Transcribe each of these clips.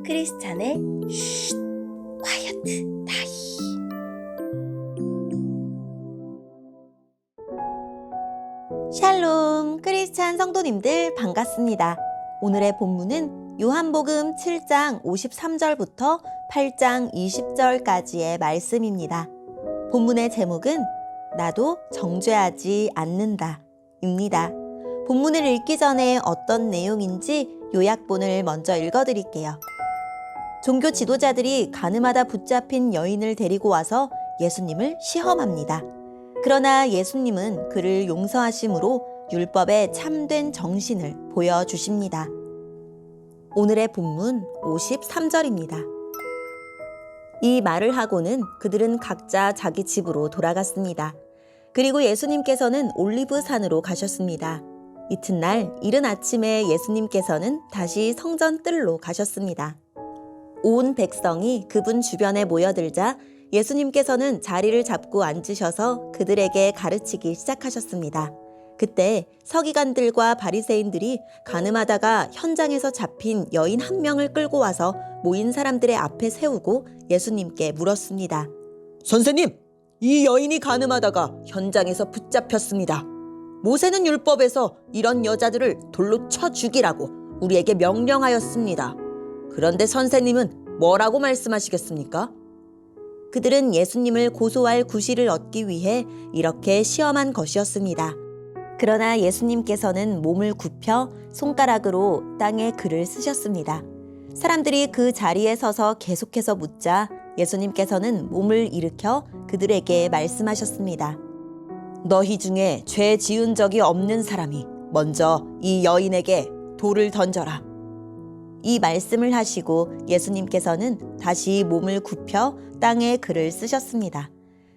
크리스찬의 쉿 콰이어트 타임. 샬롬 크리스찬 성도님들 반갑습니다. 오늘의 본문은 요한복음 7장 53절부터 8장 20절까지의 말씀입니다. 본문의 제목은 나도 정죄하지 않는다 입니다. 본문을 읽기 전에 어떤 내용인지 요약본을 먼저 읽어드릴게요. 종교 지도자들이 가늠하다 붙잡힌 여인을 데리고 와서 예수님을 시험합니다. 그러나 예수님은 그를 용서하심으로 율법의 참된 정신을 보여주십니다. 오늘의 본문 53절입니다. 이 말을 하고는 그들은 각자 자기 집으로 돌아갔습니다. 그리고 예수님께서는 올리브산으로 가셨습니다. 이튿날 이른 아침에 예수님께서는 다시 성전 뜰로 가셨습니다. 온 백성이 그분 주변에 모여들자 예수님께서는 자리를 잡고 앉으셔서 그들에게 가르치기 시작하셨습니다. 그때 서기관들과 바리새인들이 가늠하다가 현장에서 잡힌 여인 한 명을 끌고 와서 모인 사람들의 앞에 세우고 예수님께 물었습니다. 선생님, 이 여인이 가늠하다가 현장에서 붙잡혔습니다. 모세는 율법에서 이런 여자들을 돌로 쳐 죽이라고 우리에게 명령하였습니다. 그런데 선생님은 뭐라고 말씀하시겠습니까? 그들은 예수님을 고소할 구실을 얻기 위해 이렇게 시험한 것이었습니다. 그러나 예수님께서는 몸을 굽혀 손가락으로 땅에 글을 쓰셨습니다. 사람들이 그 자리에 서서 계속해서 묻자 예수님께서는 몸을 일으켜 그들에게 말씀하셨습니다. 너희 중에 죄 지은 적이 없는 사람이 먼저 이 여인에게 돌을 던져라. 이 말씀을 하시고 예수님께서는 다시 몸을 굽혀 땅에 글을 쓰셨습니다.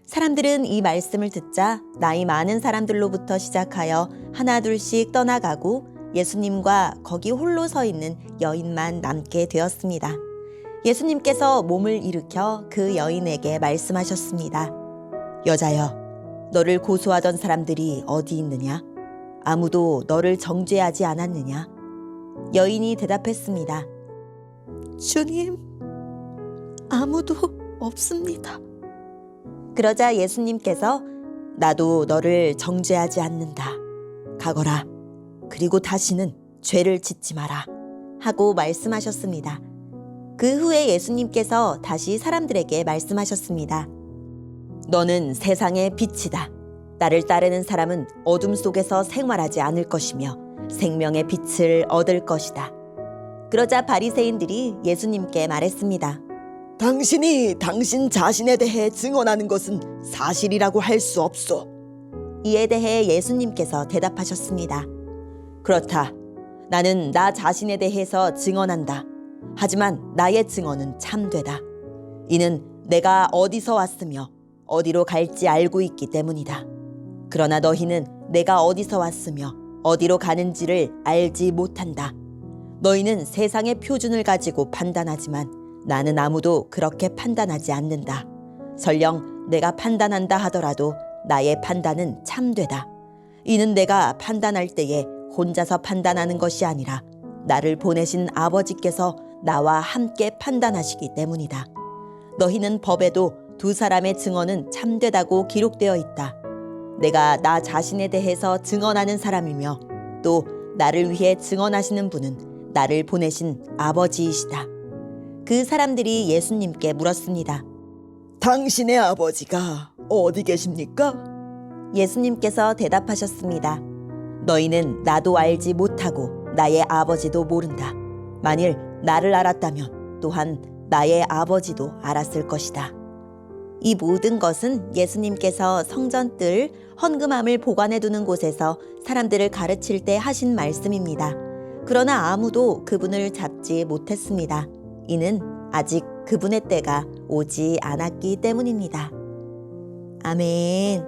사람들은 이 말씀을 듣자 나이 많은 사람들로부터 시작하여 하나둘씩 떠나가고 예수님과 거기 홀로 서 있는 여인만 남게 되었습니다. 예수님께서 몸을 일으켜 그 여인에게 말씀하셨습니다. 여자여, 너를 고소하던 사람들이 어디 있느냐? 아무도 너를 정죄하지 않았느냐? 여인이 대답했습니다. 주님, 아무도 없습니다. 그러자 예수님께서 나도 너를 정죄하지 않는다. 가거라. 그리고 다시는 죄를 짓지 마라. 하고 말씀하셨습니다. 그 후에 예수님께서 다시 사람들에게 말씀하셨습니다. 너는 세상의 빛이다. 나를 따르는 사람은 어둠 속에서 생활하지 않을 것이며 생명의 빛을 얻을 것이다. 그러자 바리새인들이 예수님께 말했습니다. 당신이 당신 자신에 대해 증언하는 것은 사실이라고 할 수 없소. 이에 대해 예수님께서 대답하셨습니다. 그렇다. 나는 나 자신에 대해서 증언한다. 하지만 나의 증언은 참되다. 이는 내가 어디서 왔으며 어디로 갈지 알고 있기 때문이다. 그러나 너희는 내가 어디서 왔으며 어디로 가는지를 알지 못한다. 너희는 세상의 표준을 가지고 판단하지만 나는 아무도 그렇게 판단하지 않는다. 설령 내가 판단한다 하더라도 나의 판단은 참되다. 이는 내가 판단할 때에 혼자서 판단하는 것이 아니라 나를 보내신 아버지께서 나와 함께 판단하시기 때문이다. 너희는 법에도 두 사람의 증언은 참되다고 기록되어 있다. 내가 나 자신에 대해서 증언하는 사람이며 또 나를 위해 증언하시는 분은 나를 보내신 아버지이시다. 그 사람들이 예수님께 물었습니다. 당신의 아버지가 어디 계십니까? 예수님께서 대답하셨습니다. 너희는 나도 알지 못하고 나의 아버지도 모른다. 만일 나를 알았다면 또한 나의 아버지도 알았을 것이다. 이 모든 것은 예수님께서 성전뜰 헌금함을 보관해두는 곳에서 사람들을 가르칠 때 하신 말씀입니다. 그러나 아무도 그분을 잡지 못했습니다. 이는 아직 그분의 때가 오지 않았기 때문입니다. 아멘.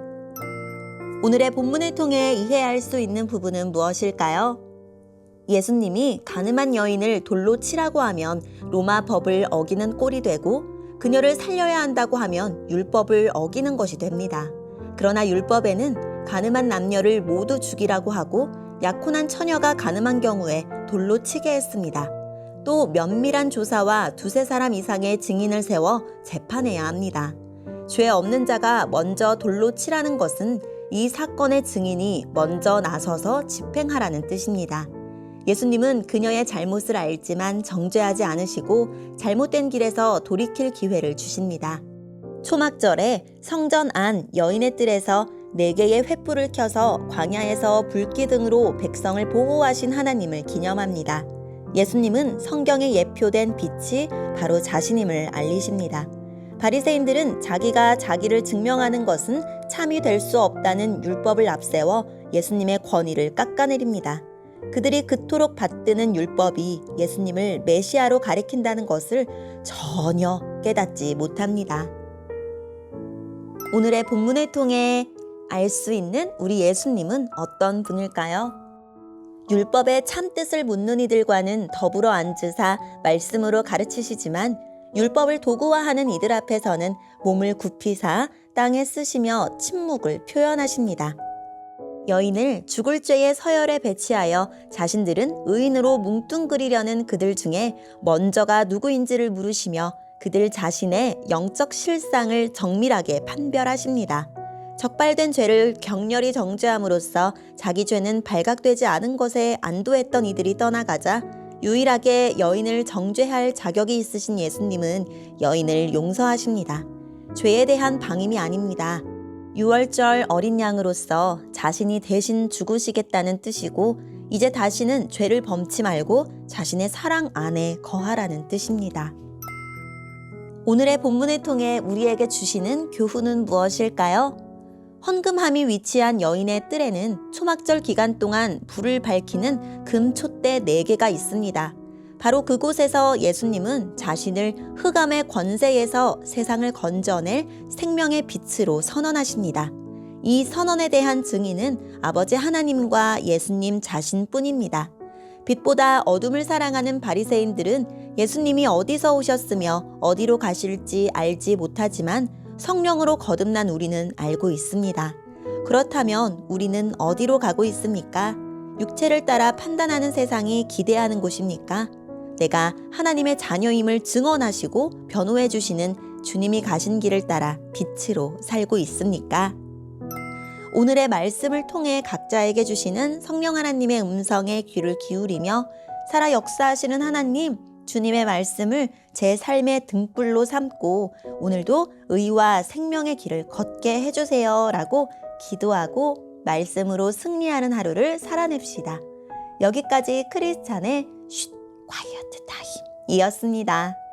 오늘의 본문을 통해 이해할 수 있는 부분은 무엇일까요? 예수님이 가늠한 여인을 돌로 치라고 하면 로마 법을 어기는 꼴이 되고 그녀를 살려야 한다고 하면 율법을 어기는 것이 됩니다. 그러나 율법에는 가늠한 남녀를 모두 죽이라고 하고 약혼한 처녀가 가늠한 경우에 돌로 치게 했습니다. 또 면밀한 조사와 두세 사람 이상의 증인을 세워 재판해야 합니다. 죄 없는 자가 먼저 돌로 치라는 것은 이 사건의 증인이 먼저 나서서 집행하라는 뜻입니다. 예수님은 그녀의 잘못을 알지만 정죄하지 않으시고 잘못된 길에서 돌이킬 기회를 주십니다. 초막절에 성전 안 여인의 뜰에서 4개의 횃불을 켜서 광야에서 불기둥으로 백성을 보호하신 하나님을 기념합니다. 예수님은 성경에 예표된 빛이 바로 자신임을 알리십니다. 바리새인들은 자기가 자기를 증명하는 것은 참이 될 수 없다는 율법을 앞세워 예수님의 권위를 깎아내립니다. 그들이 그토록 받드는 율법이 예수님을 메시아로 가리킨다는 것을 전혀 깨닫지 못합니다. 오늘의 본문을 통해 알 수 있는 우리 예수님은 어떤 분일까요? 율법의 참뜻을 묻는 이들과는 더불어 앉으사 말씀으로 가르치시지만 율법을 도구화하는 이들 앞에서는 몸을 굽히사 땅에 쓰시며 침묵을 표현하십니다. 여인을 죽을 죄의 서열에 배치하여 자신들은 의인으로 뭉뚱그리려는 그들 중에 먼저가 누구인지를 물으시며 그들 자신의 영적 실상을 정밀하게 판별하십니다. 적발된 죄를 격렬히 정죄함으로써 자기 죄는 발각되지 않은 것에 안도했던 이들이 떠나가자 유일하게 여인을 정죄할 자격이 있으신 예수님은 여인을 용서하십니다. 죄에 대한 방임이 아닙니다. 유월절 어린 양으로서 자신이 대신 죽으시겠다는 뜻이고 이제 다시는 죄를 범치 말고 자신의 사랑 안에 거하라는 뜻입니다. 오늘의 본문을 통해 우리에게 주시는 교훈은 무엇일까요? 헌금함이 위치한 여인의 뜰에는 초막절 기간 동안 불을 밝히는 금 촛대 4개가 있습니다. 바로 그곳에서 예수님은 자신을 흑암의 권세에서 세상을 건져낼 생명의 빛으로 선언하십니다. 이 선언에 대한 증인은 아버지 하나님과 예수님 자신뿐입니다. 빛보다 어둠을 사랑하는 바리새인들은 예수님이 어디서 오셨으며 어디로 가실지 알지 못하지만 성령으로 거듭난 우리는 알고 있습니다. 그렇다면 우리는 어디로 가고 있습니까? 육체를 따라 판단하는 세상이 기대하는 곳입니까? 내가 하나님의 자녀임을 증언하시고 변호해 주시는 주님이 가신 길을 따라 빛으로 살고 있습니까? 오늘의 말씀을 통해 각자에게 주시는 성령 하나님의 음성에 귀를 기울이며 살아 역사하시는 하나님, 주님의 말씀을 제 삶의 등불로 삼고 오늘도 의와 생명의 길을 걷게 해주세요 라고 기도하고 말씀으로 승리하는 하루를 살아냅시다. 여기까지 크리스찬의 쉿 콰이어트 타임 이었습니다.